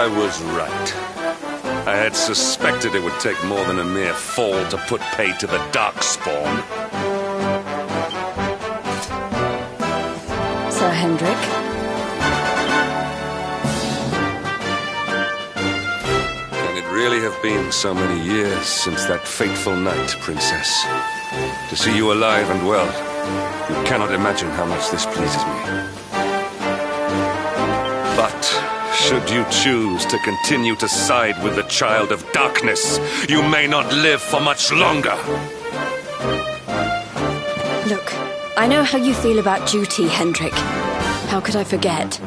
I was right. I had suspected it would take more than a mere fall to put pay to the Darkspawn. Sir Hendrik? Can it really have been so many years since that fateful night, Princess? To see you alive and well, you cannot imagine how much this pleases me. But should you choose to continue to side with the Child of Darkness, you may not live for much longer. Look, I know how you feel about duty, Hendrik. How could I forget?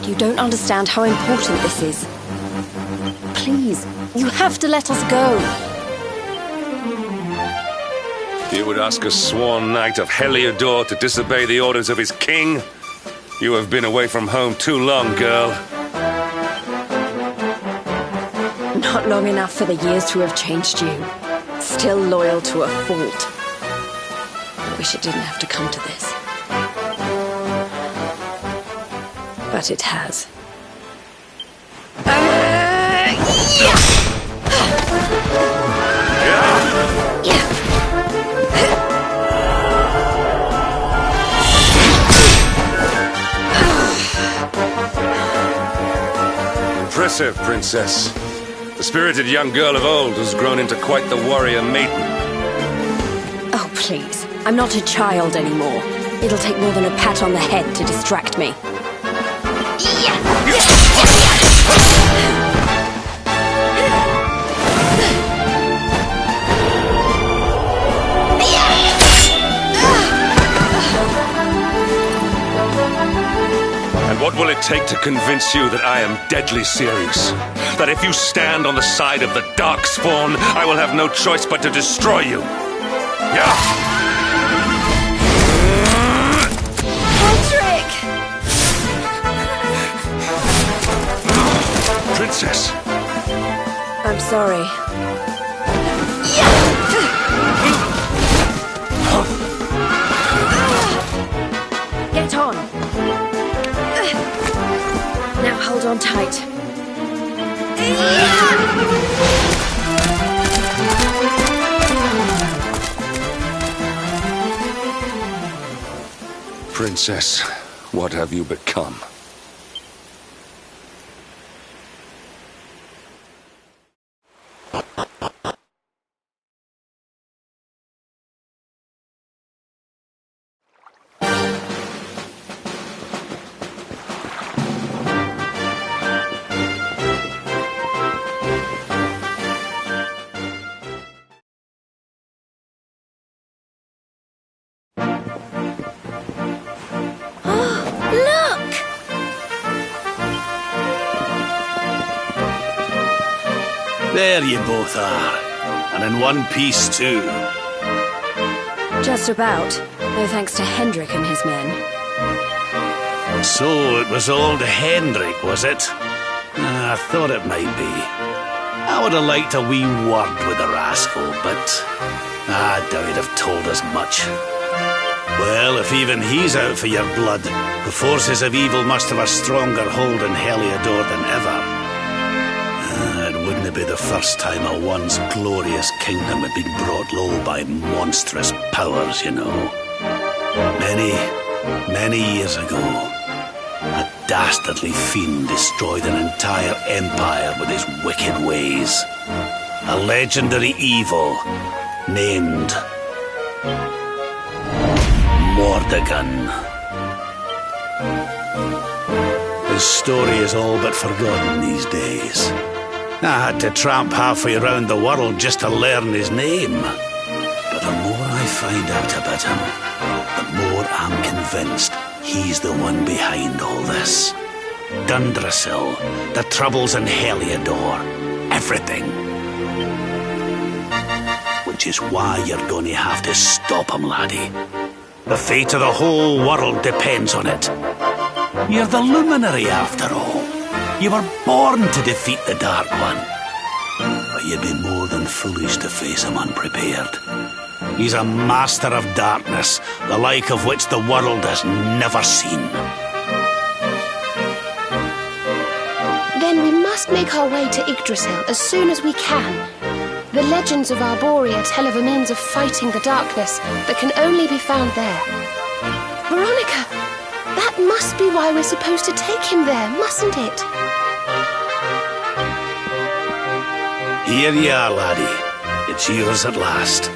You don't understand how important this is. Please, you have to let us go. You would ask a sworn knight of Heliodor to disobey the orders of his king? You have been away from home too long, girl. Not long enough for the years to have changed you. Still loyal to a fault. I wish it didn't have to come to this. But it has. Impressive, Princess. The spirited young girl of old has grown into quite the warrior maiden. Oh, please. I'm not a child anymore. It'll take more than a pat on the head to distract me. And what will it take to convince you that I am deadly serious? That if you stand on the side of the Darkspawn, I will have no choice but to destroy you? Yeah! Hendrik! Princess! I'm sorry. Get on! Now hold on tight. Princess, what have you become? There you both are. And in one piece, too. Just about. No thanks to Hendrik and his men. So it was old Hendrik, was it? I thought it might be. I would have liked a wee word with the rascal, but I doubt he'd have told us much. Well, if even he's out for your blood, the forces of evil must have a stronger hold in Heliodor than ever. It wouldn't be the first time a once glorious kingdom had been brought low by monstrous powers, you know. Many years ago, a dastardly fiend destroyed an entire empire with his wicked ways. A legendary evil named Mordegon. His story is all but forgotten these days. I had to tramp halfway around the world just to learn his name. But the more I find out about him, the more I'm convinced he's the one behind all this. Dundrasil, the troubles in Heliodor, everything. Which is why you're going to have to stop him, laddie. The fate of the whole world depends on it. You're the luminary, after all. You were born to defeat the Dark One. But you'd be more than foolish to face him unprepared. He's a master of darkness, the like of which the world has never seen. Then we make our way to Yggdrasil as soon as we can. The legends of Arborea tell of a means of fighting the darkness that can only be found there. Veronica, that must be why we're supposed to take him there, mustn't it? Here you are, laddie. It's yours at last.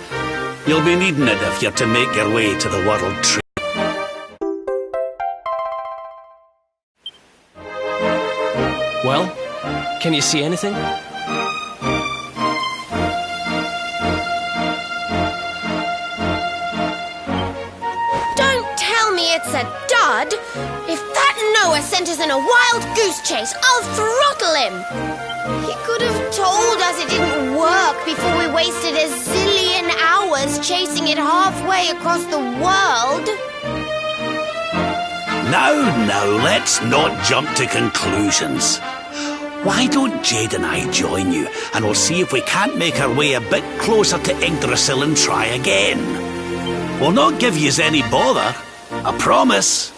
You'll be needing it if you're to make your way to the World Trade. Well, can you see anything? Don't tell me it's a dud! If that Noah sent us in a wild goose chase, I'll throttle him! He could have told us it didn't work before we wasted a zillion hours chasing it halfway across the world. Now, let's not jump to conclusions. Why don't Jade and I join you, and we'll see if we can't make our way a bit closer to Yggdrasil and try again. We'll not give yous any bother, I promise.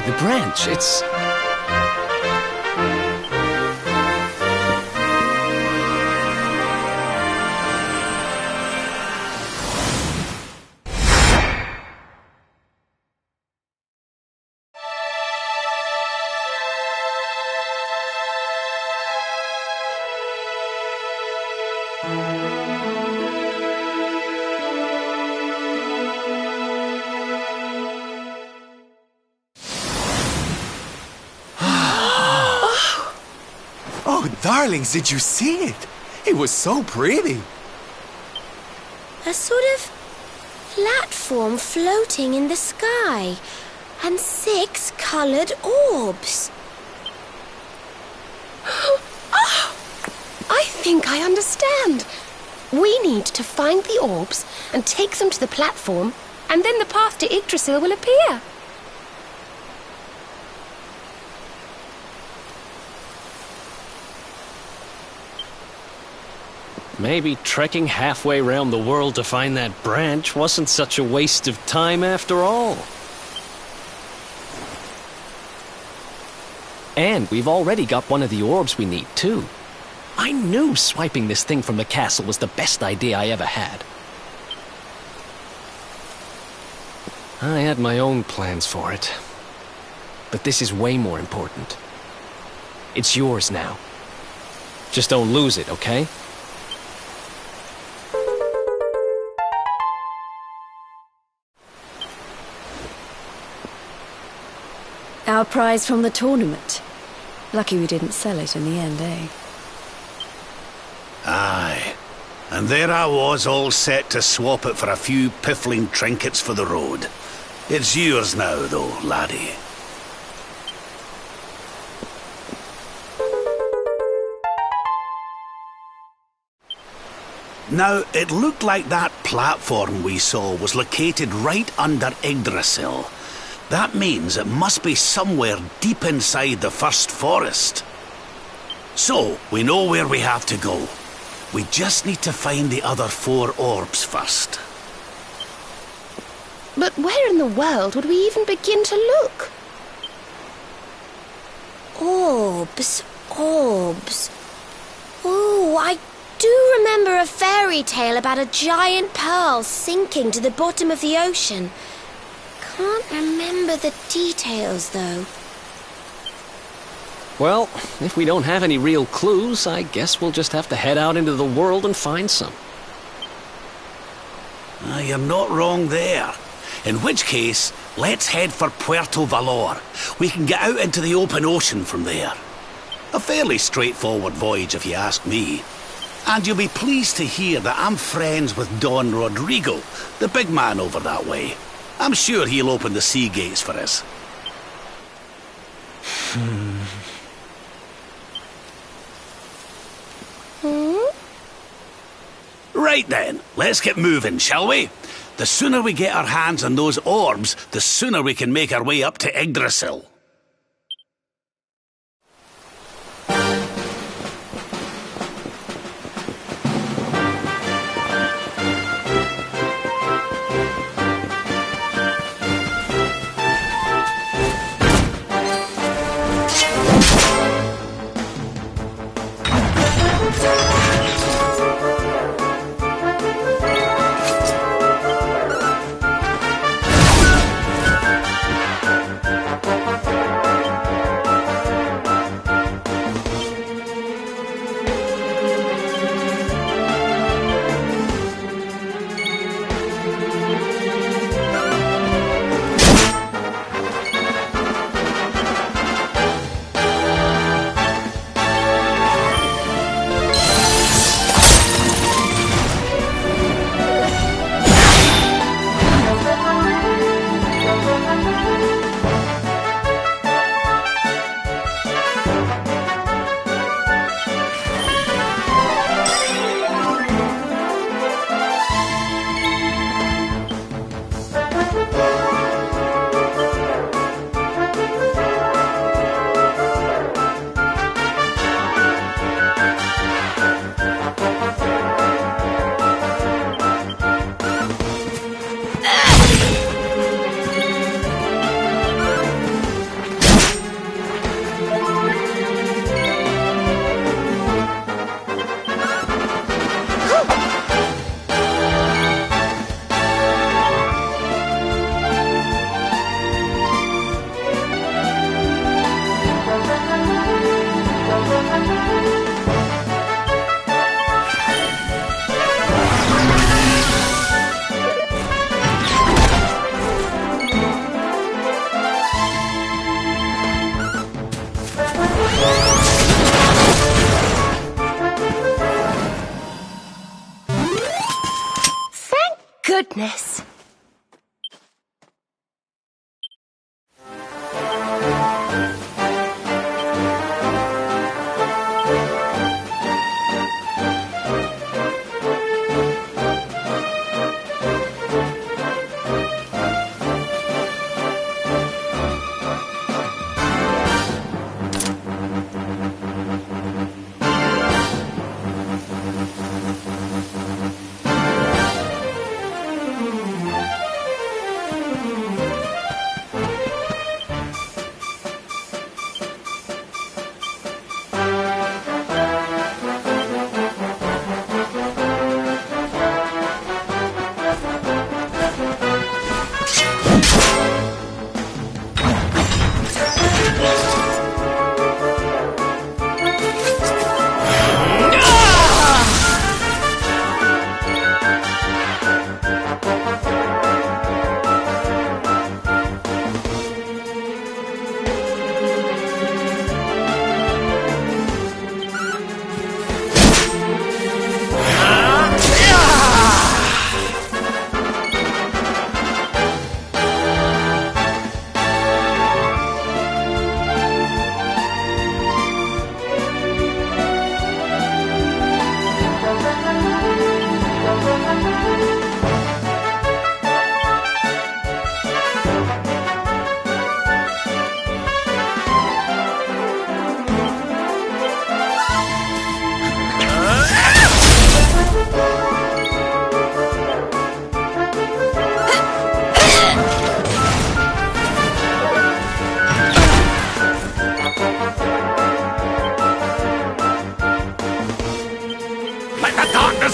The branch, it's... Oh, darlings, did you see it? It was so pretty. A sort of platform floating in the sky, and 6 coloured orbs. Oh, I think I understand. We need to find the orbs and take them to the platform, and then the path to Yggdrasil will appear. Maybe trekking halfway around the world to find that branch wasn't such a waste of time after all. And we've already got one of the orbs we need, too. I knew swiping this thing from the castle was the best idea I ever had. I had my own plans for it. But this is way more important. It's yours now. Just don't lose it, okay? Our prize from the tournament. Lucky we didn't sell it in the end, eh? Aye. And there I was, all set to swap it for a few piffling trinkets for the road. It's yours now, though, laddie. Now, it looked like that platform we saw was located right under Yggdrasil. That means it must be somewhere deep inside the first forest. So, we know where we have to go. We just need to find the other 4 orbs first. But where in the world would we even begin to look? Orbs, orbs. Oh, I do remember a fairy tale about a giant pearl sinking to the bottom of the ocean. Can't remember the details, though. Well, if we don't have any real clues, I guess we'll just have to head out into the world and find some. You're not wrong there. In which case, let's head for Puerto Valor. We can get out into the open ocean from there. A fairly straightforward voyage, if you ask me. And you'll be pleased to hear that I'm friends with Don Rodrigo, the big man over that way. I'm sure he'll open the sea gates for us. Right then, let's get moving, shall we? The sooner we get our hands on those orbs, the sooner we can make our way up to Yggdrasil. darkness.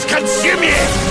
Consume it!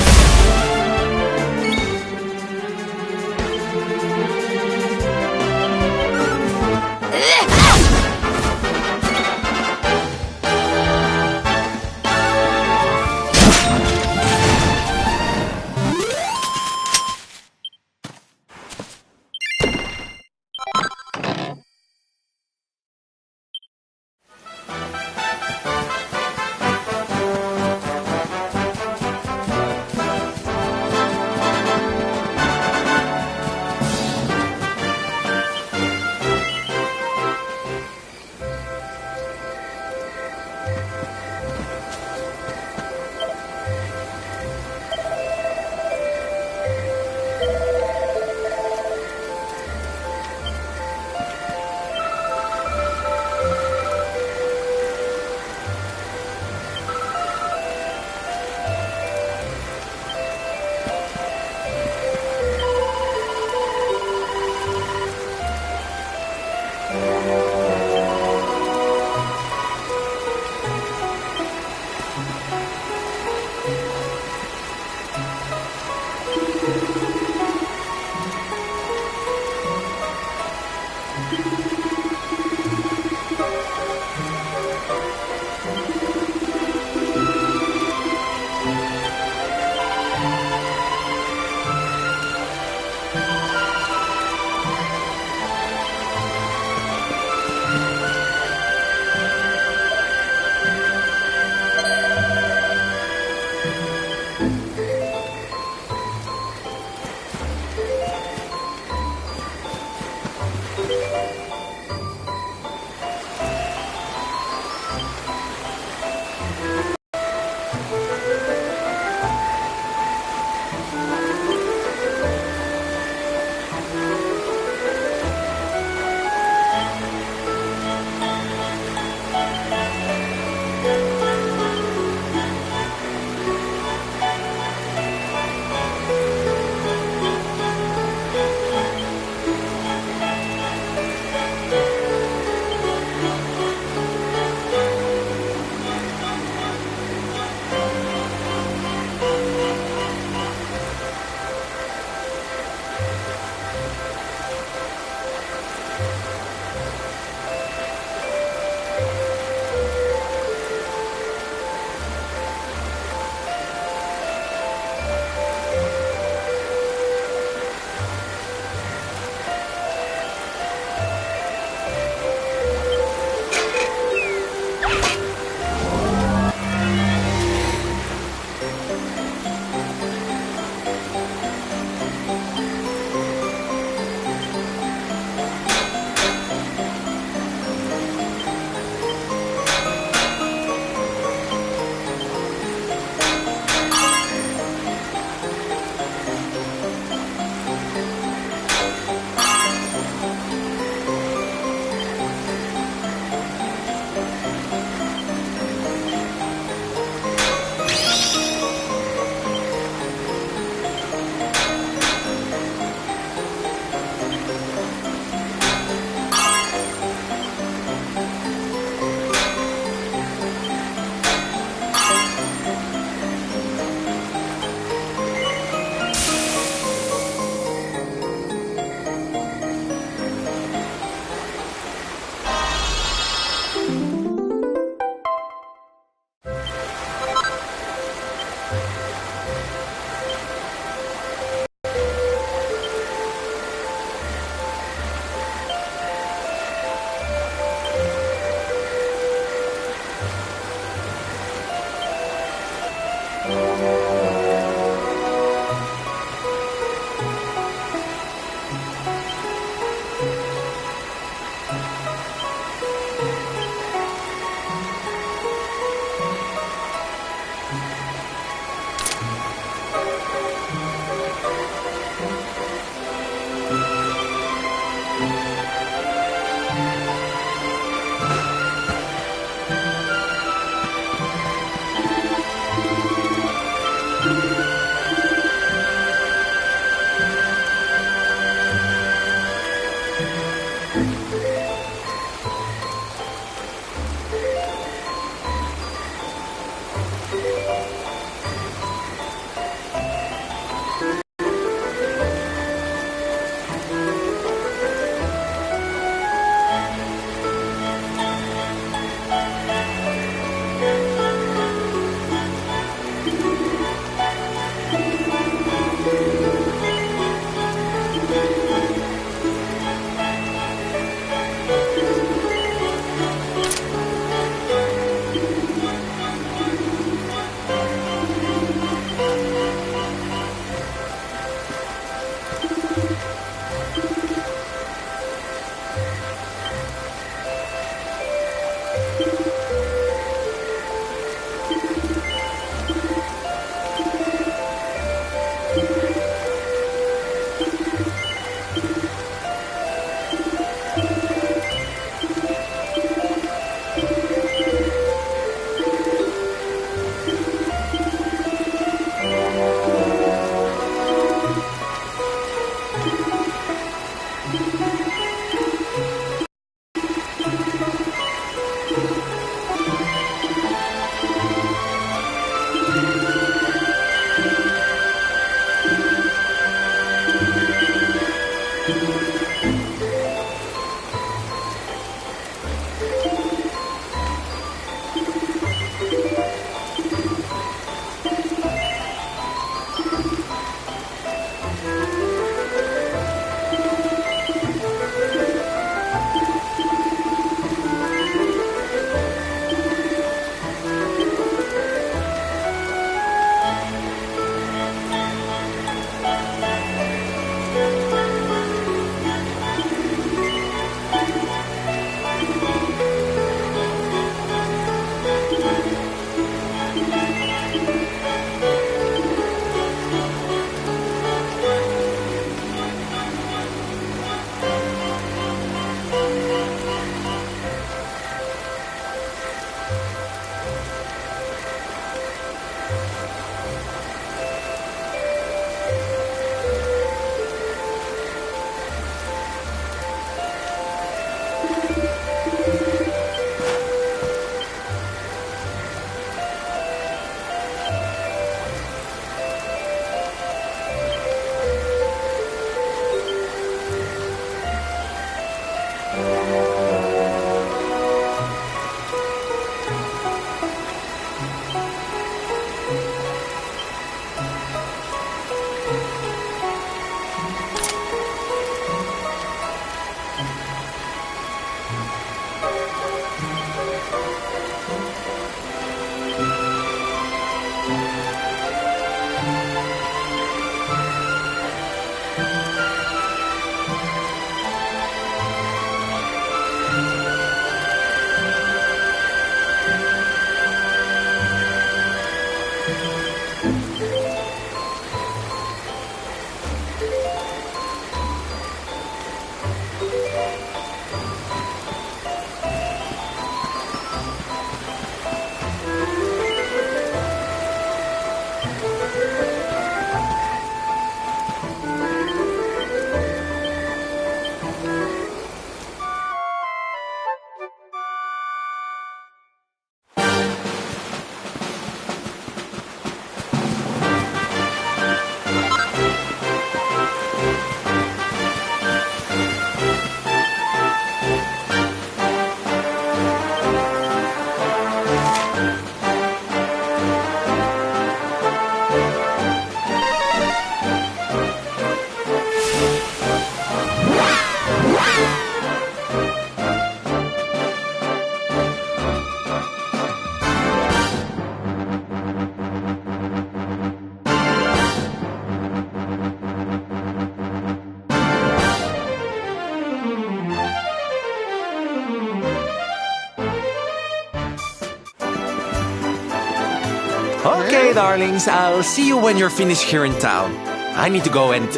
Okay, darlings, I'll see you when you're finished here in town. I need to go and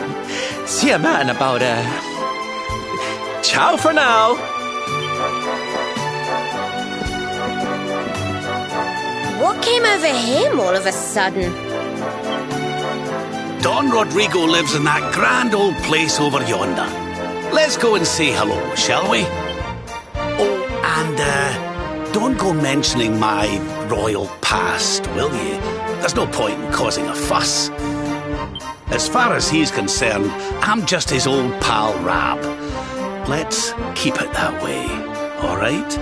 see a man about Ciao for now! What came over him all of a sudden? Don Rodrigo lives in that grand old place over yonder. Let's go and say hello, shall we? Oh, and don't go mentioning my royal past, will you? There's no point in causing a fuss. As far as he's concerned, I'm just his old pal Rab. Let's keep it that way, all right?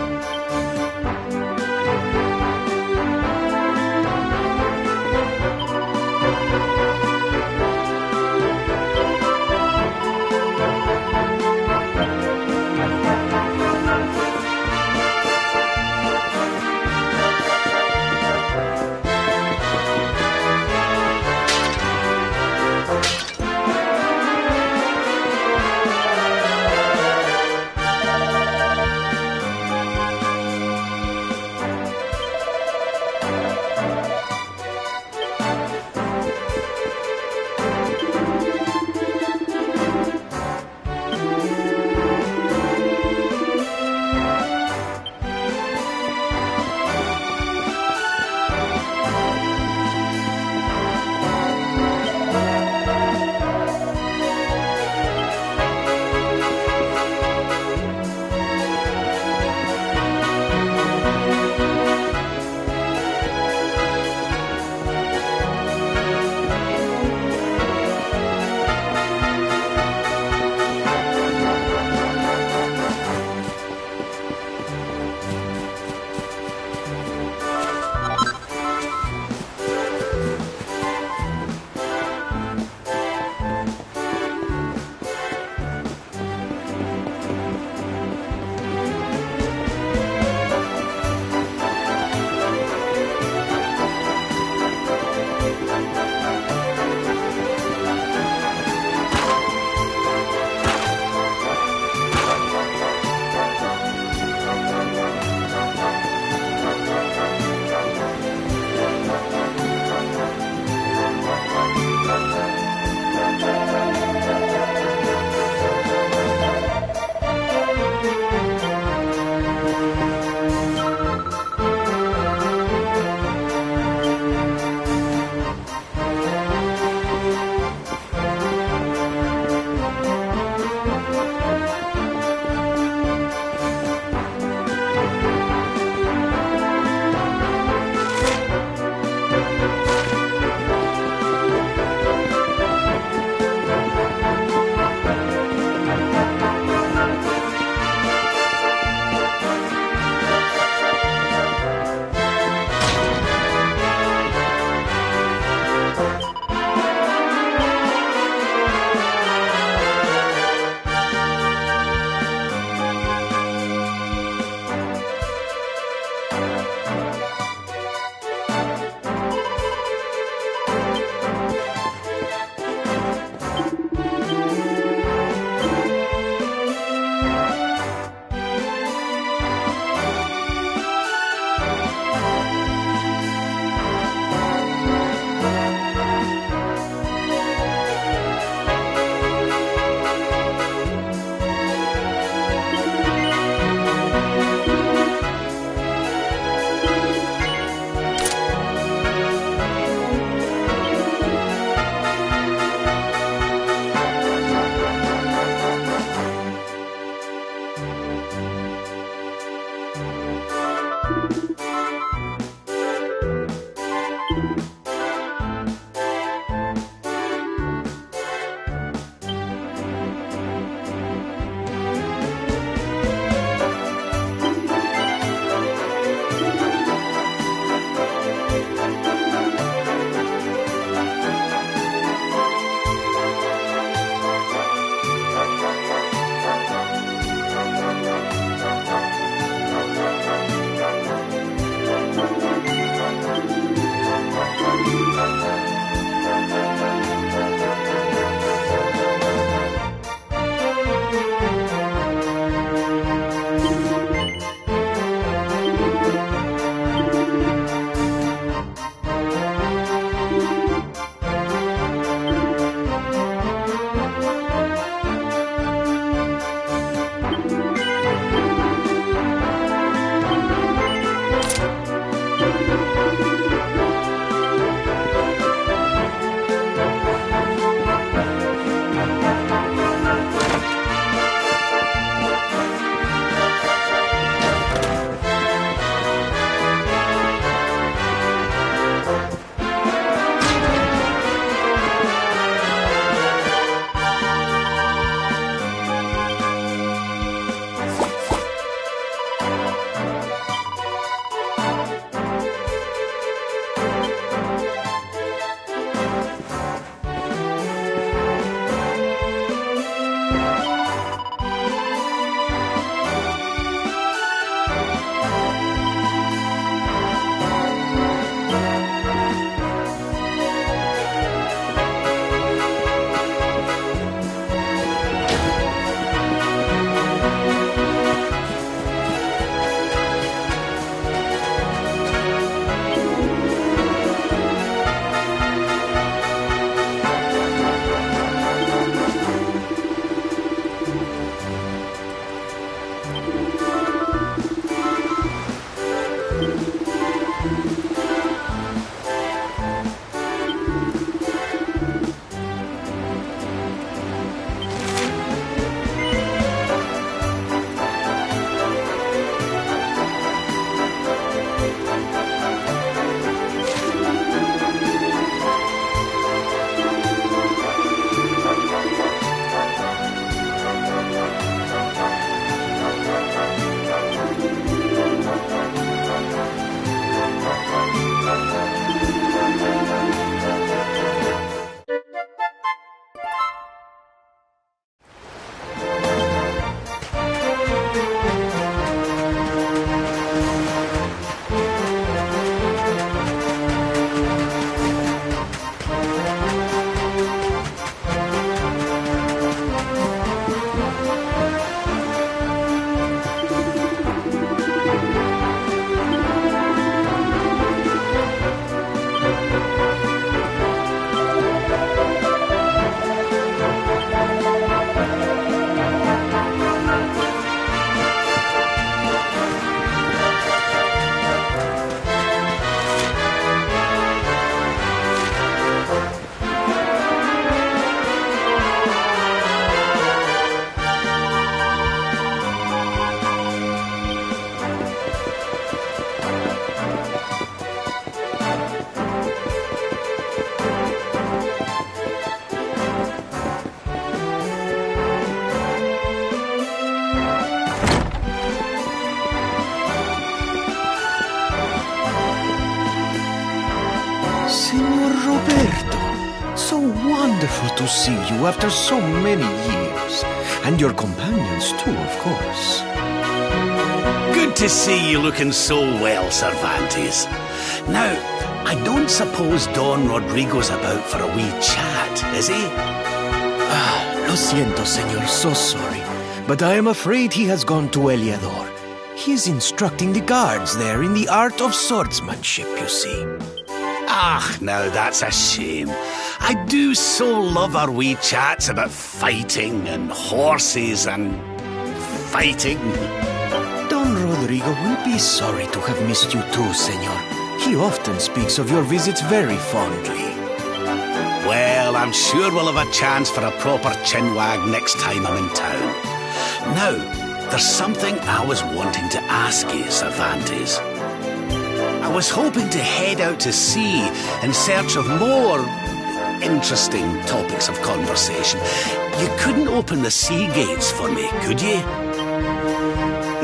Senor Roberto, so wonderful to see you after so many years. And your companions too, of course. Good to see you looking so well, Cervantes. Now, I don't suppose Don Rodrigo's about for a wee chat, is he? Lo siento, senor, so sorry. But I am afraid he has gone to Eliador. He is instructing the guards there in the art of swordsmanship, you see. Ah, now that's a shame. I do so love our wee chats about fighting and horses and fighting. Don Rodrigo will be sorry to have missed you too, senor. He often speaks of your visits very fondly. Well, I'm sure we'll have a chance for a proper chinwag next time I'm in town. Now, there's something I was wanting to ask you, Cervantes. I was hoping to head out to sea in search of more interesting topics of conversation. You couldn't open the sea gates for me, could you?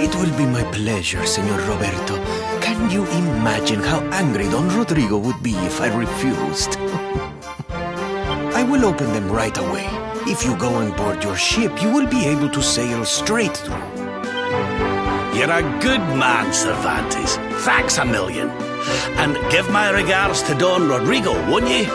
It will be my pleasure, Senor Roberto. Can you imagine how angry Don Rodrigo would be if I refused? I will open them right away. If you go on board your ship, you will be able to sail straight through. You're a good man, Cervantes. Thanks a million. And give my regards to Don Rodrigo, won't you?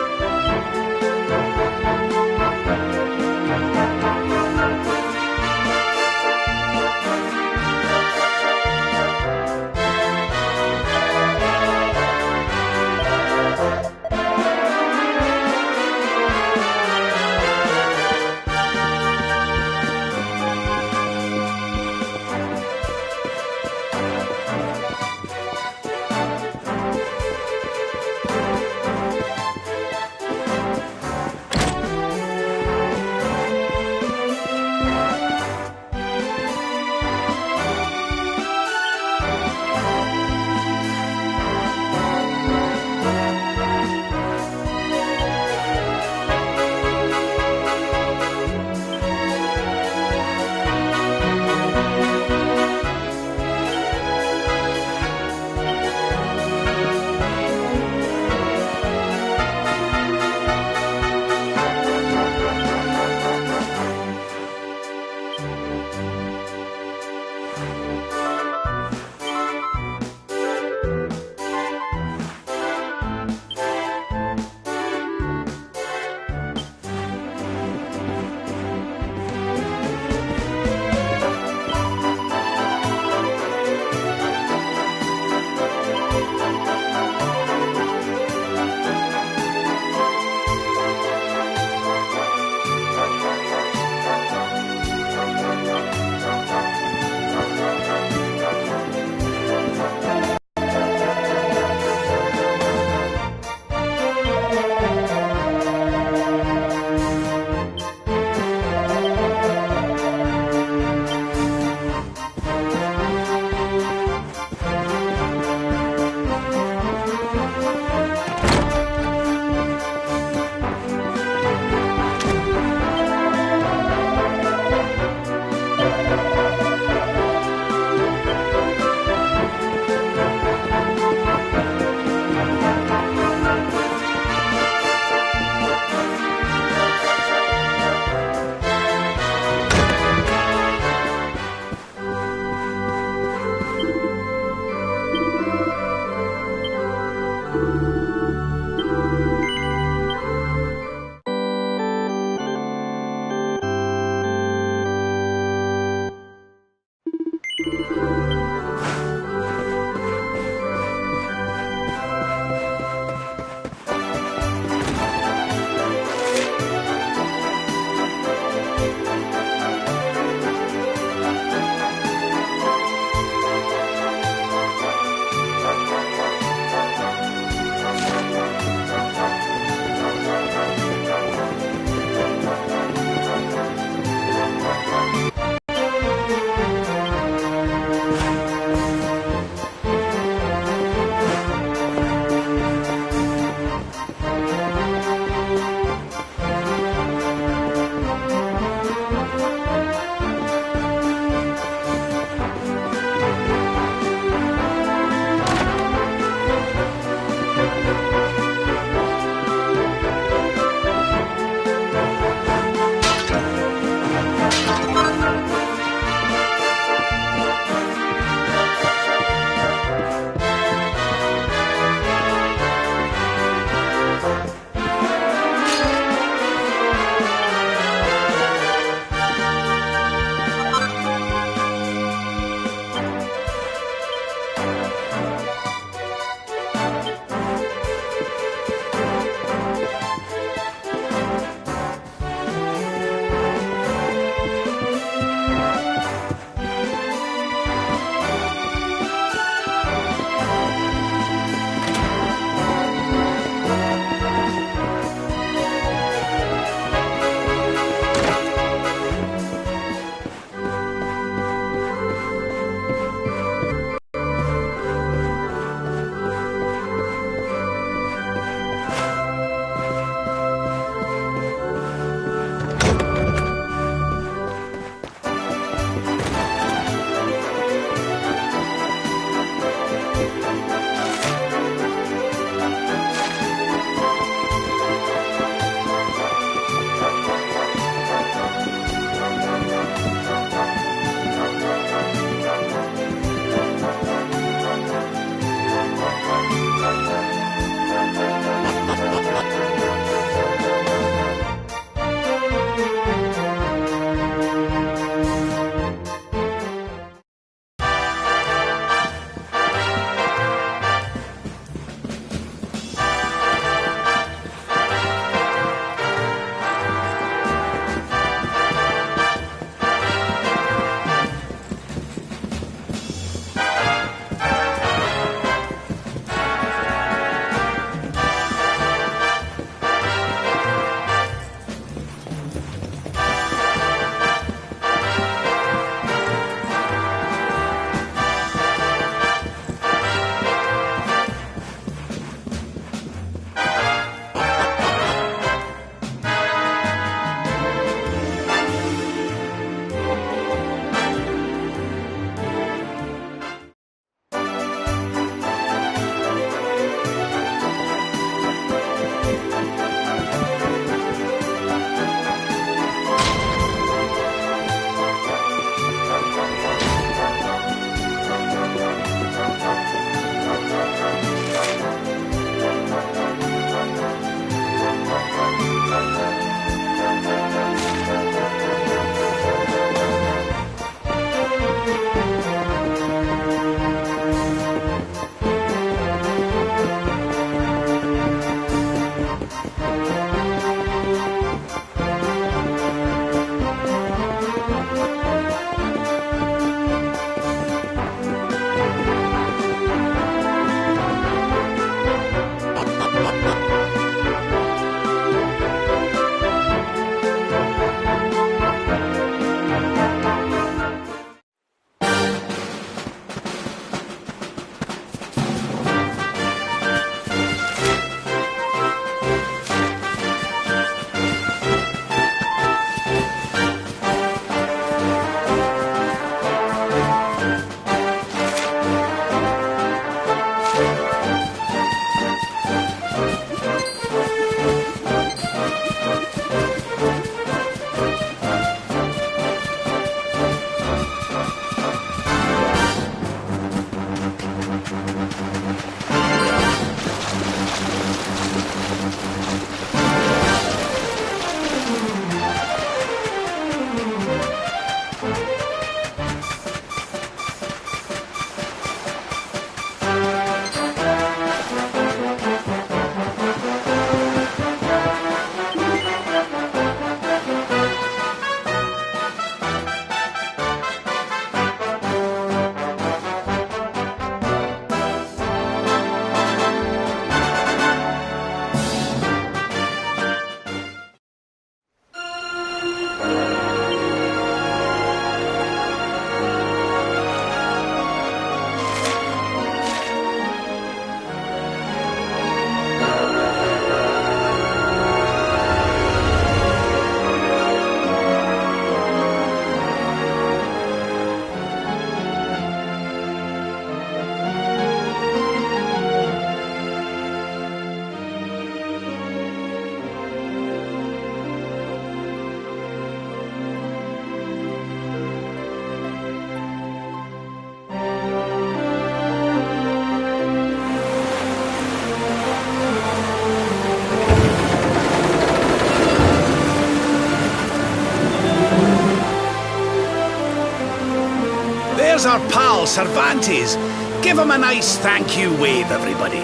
There's our pal, Cervantes. Give him a nice thank you wave, everybody.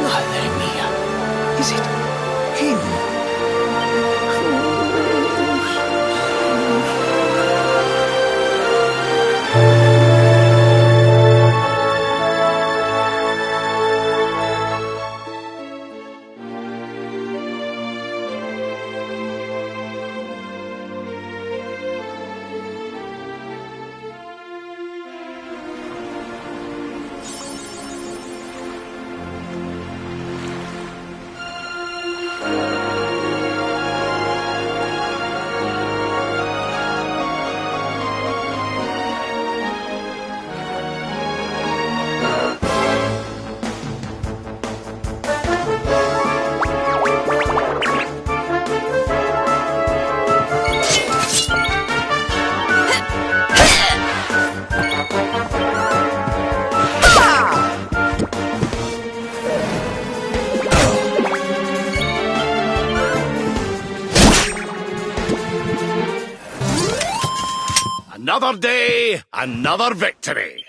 Madre mía. Is it him? Another day, another victory.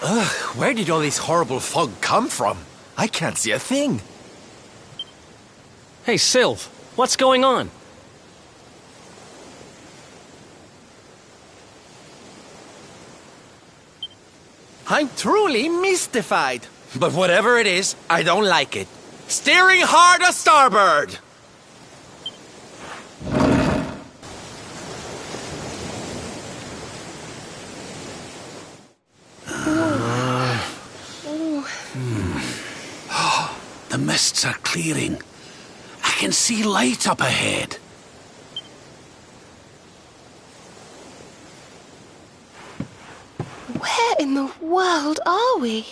Ugh, where did all this horrible fog come from? I can't see a thing. Hey, Sylv, what's going on? I'm truly mystified. But whatever it is, I don't like it. Steering hard a starboard! The mists are clearing. I can see light up ahead. Where in the world are we?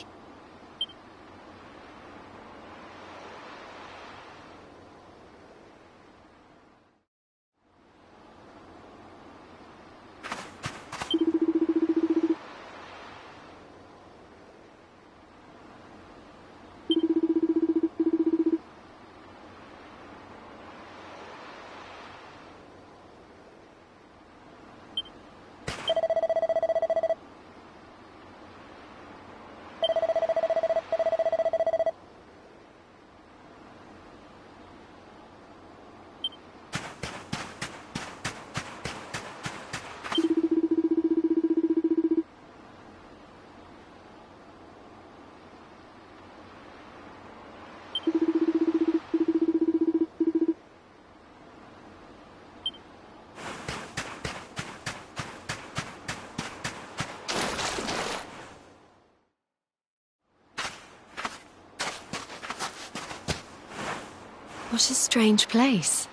What a strange place.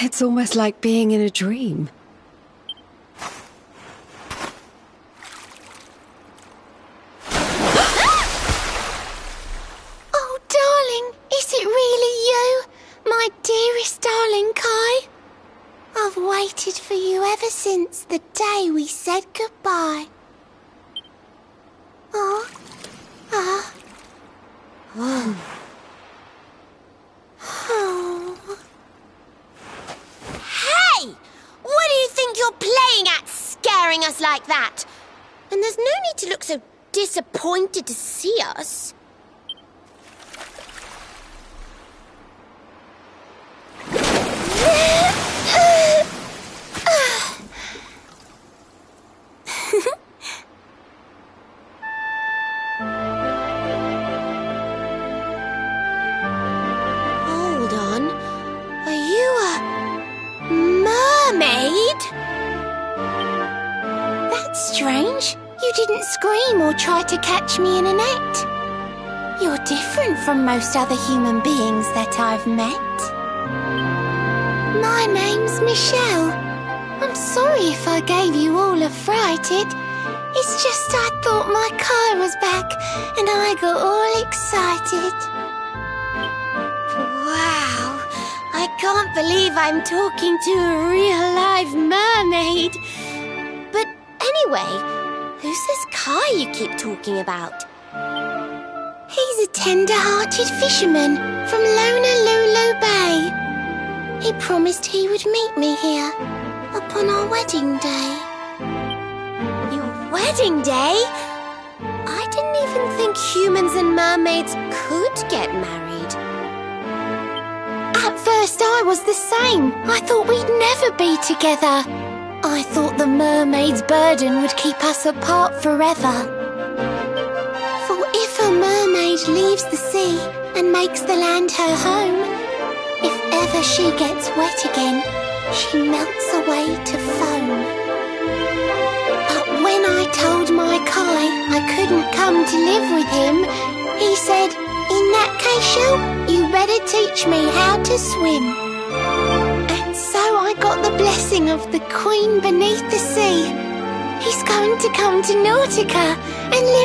It's almost like being in a dream. Oh, darling, is it really you? My dearest darling Kai? I've waited for you ever since the day we said goodbye. Oh. Oh. Oh. Hey! What do you think you're playing at, scaring us like that? And there's no need to look so disappointed to see us. Hold on. Are you strange. You didn't scream or try to catch me in a net. You're different from most other human beings that I've met. My name's Michelle. I'm sorry if I gave you all a fright. It's just I thought my car was back and I got all excited. Wow, I can't believe I'm talking to a real live mermaid. But anyway, who's this car you keep talking about? He's a tender-hearted fisherman from Honolulu Bay. He promised he would meet me here upon our wedding day. Your wedding day? I didn't even think humans and mermaids could get married. At first I was the same. I thought we'd never be together. I thought the mermaid's burden would keep us apart forever. For if a mermaid leaves the sea and makes the land her home, if ever she gets wet again, she melts away to foam. But when I told my Kai I couldn't come to live with him, he said, "In that case, you better teach me how to swim." And so I got the blessing of the Queen beneath the sea. He's going to come to Nautica and live